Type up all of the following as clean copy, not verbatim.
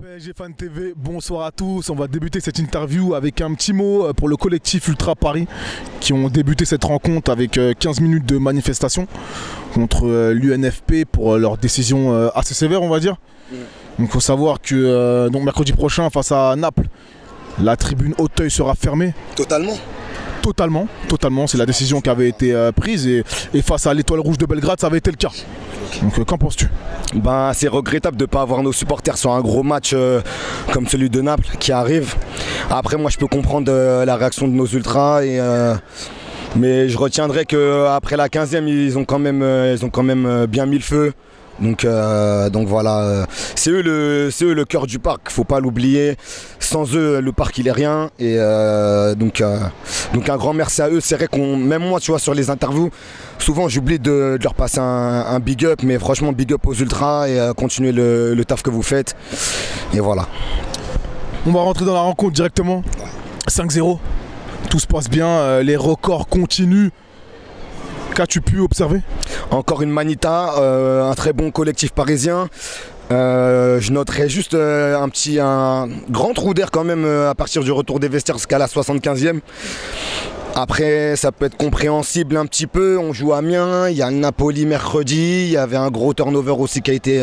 PSG Fan TV, bonsoir à tous. On va débuter cette interview avec un petit mot pour le collectif Ultra Paris qui ont débuté cette rencontre avec 15 minutes de manifestation contre l'UNFP pour leur décision assez sévère, on va dire. Donc il faut savoir que mercredi prochain face à Naples, la tribune Auteuil sera fermée. Totalement, c'est la décision qui avait été prise et face à l'Étoile Rouge de Belgrade, ça avait été le cas. Donc qu'en penses-tu? C'est regrettable de ne pas avoir nos supporters sur un gros match comme celui de Naples qui arrive. Après moi je peux comprendre la réaction de nos ultras mais je retiendrai qu'après la 15e ils ont quand même bien mis le feu. Donc voilà, c'est eux le cœur du parc, faut pas l'oublier. Sans eux, le parc il est rien. Et donc un grand merci à eux. C'est vrai même moi, tu vois, sur les interviews, souvent j'oublie de leur passer un big up, mais franchement big up aux ultras et continuez le taf que vous faites. Et voilà. On va rentrer dans la rencontre directement. 5-0, tout se passe bien, les records continuent. Qu'as-tu pu observer? Encore une manita, un très bon collectif parisien. Je noterai juste un grand trou d'air quand même à partir du retour des vestiaires jusqu'à la 75e. Après ça peut être compréhensible un petit peu, on joue à Amiens, il y a Napoli mercredi, il y avait un gros turnover aussi qui a été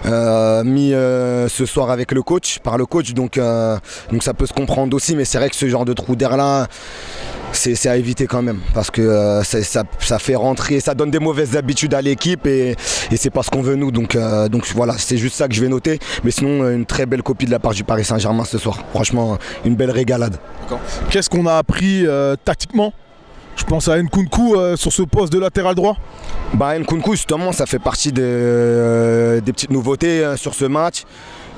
mis ce soir avec par le coach, donc ça peut se comprendre aussi, mais c'est vrai que ce genre de trou d'air là, c'est à éviter quand même, parce que ça fait rentrer, ça donne des mauvaises habitudes à l'équipe et c'est pas ce qu'on veut nous, donc voilà, c'est juste ça que je vais noter, mais sinon une très belle copie de la part du Paris Saint-Germain ce soir, franchement une belle régalade. Qu'est-ce qu'on a appris tactiquement? Je pense à Nkunku sur ce poste de latéral droit. Nkunku justement ça fait partie des petites nouveautés sur ce match.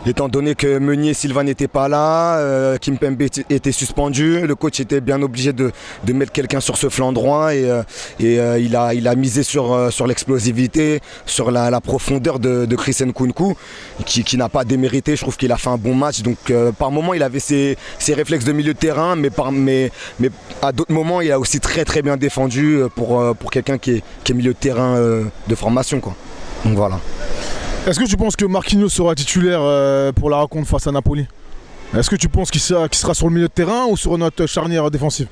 Étant donné que Meunier et Silva n'étaient pas là, Kimpembe était suspendu, le coach était bien obligé de mettre quelqu'un sur ce flanc droit et il a misé sur l'explosivité, sur la profondeur de Chris Nkunku qui n'a pas démérité. Je trouve qu'il a fait un bon match. Donc par moments il avait ses réflexes de milieu de terrain, mais à d'autres moments il a aussi très bien défendu pour quelqu'un qui est milieu de terrain de formation, quoi. Donc voilà. Est-ce que tu penses que Marquinhos sera titulaire pour la rencontre face à Napoli? Est-ce que tu penses qu'il sera sur le milieu de terrain ou sur notre charnière défensive?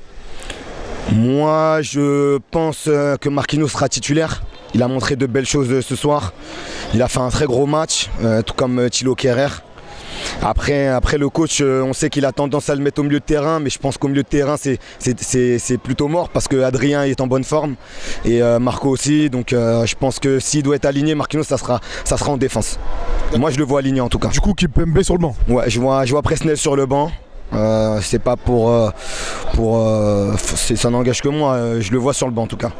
Moi, je pense que Marquinhos sera titulaire. Il a montré de belles choses ce soir. Il a fait un très gros match, tout comme Thilo Kehrer. Après le coach, on sait qu'il a tendance à le mettre au milieu de terrain, mais je pense qu'au milieu de terrain c'est plutôt mort parce que Adrien est en bonne forme et Marco aussi, donc je pense que s'il doit être aligné, Marquinhos ça sera en défense. Moi je le vois aligné en tout cas. Du coup Kimpembe sur le banc? Ouais, je vois Presnel sur le banc. C'est pas ça n'engage que moi, je le vois sur le banc en tout cas.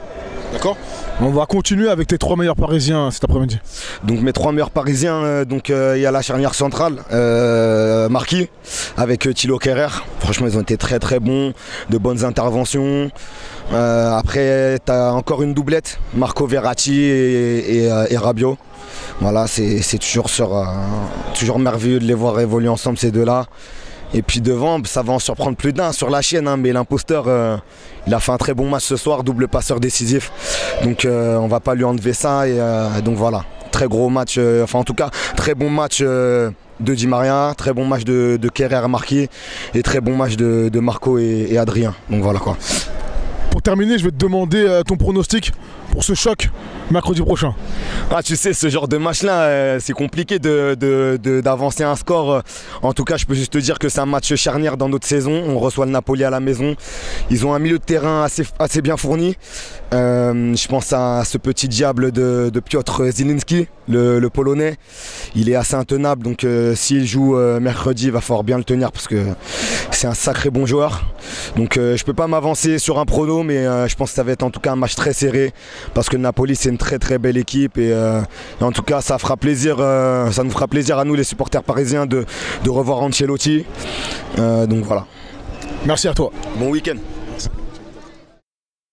D'accord. On va continuer avec tes 3 meilleurs parisiens cet après-midi. Donc mes 3 meilleurs parisiens, il y a la charnière centrale, Marquis, avec Thilo Kehrer. Franchement ils ont été très bons, de bonnes interventions. Après tu as encore une doublette, Marco Verratti et Rabiot. Voilà, c'est toujours merveilleux de les voir évoluer ensemble ces deux-là. Et puis devant, ça va en surprendre plus d'un sur la chaîne, mais l'imposteur, il a fait un très bon match ce soir, double passeur décisif. Donc on va pas lui enlever ça. Et donc voilà, très gros match, en tout cas, très bon match de Di Maria, très bon match de Kehrer Marquis et très bon match de Marco et Adrien. Donc voilà quoi. Pour terminer, je vais te demander ton pronostic pour ce choc mercredi prochain. Tu sais, ce genre de match-là, c'est compliqué d'avancer un score. En tout cas, je peux juste te dire que c'est un match charnière dans notre saison. On reçoit le Napoli à la maison. Ils ont un milieu de terrain assez bien fourni. Je pense à ce petit diable de Piotr Zielinski, le Polonais. Il est assez intenable, donc s'il joue mercredi, il va falloir bien le tenir parce que c'est un sacré bon joueur. Donc je peux pas m'avancer sur un prono, mais je pense que ça va être en tout cas un match très serré parce que le Napoli c'est une très belle équipe et en tout cas ça nous fera plaisir à nous les supporters parisiens de revoir Ancelotti. Donc voilà. Merci à toi. Bon week-end.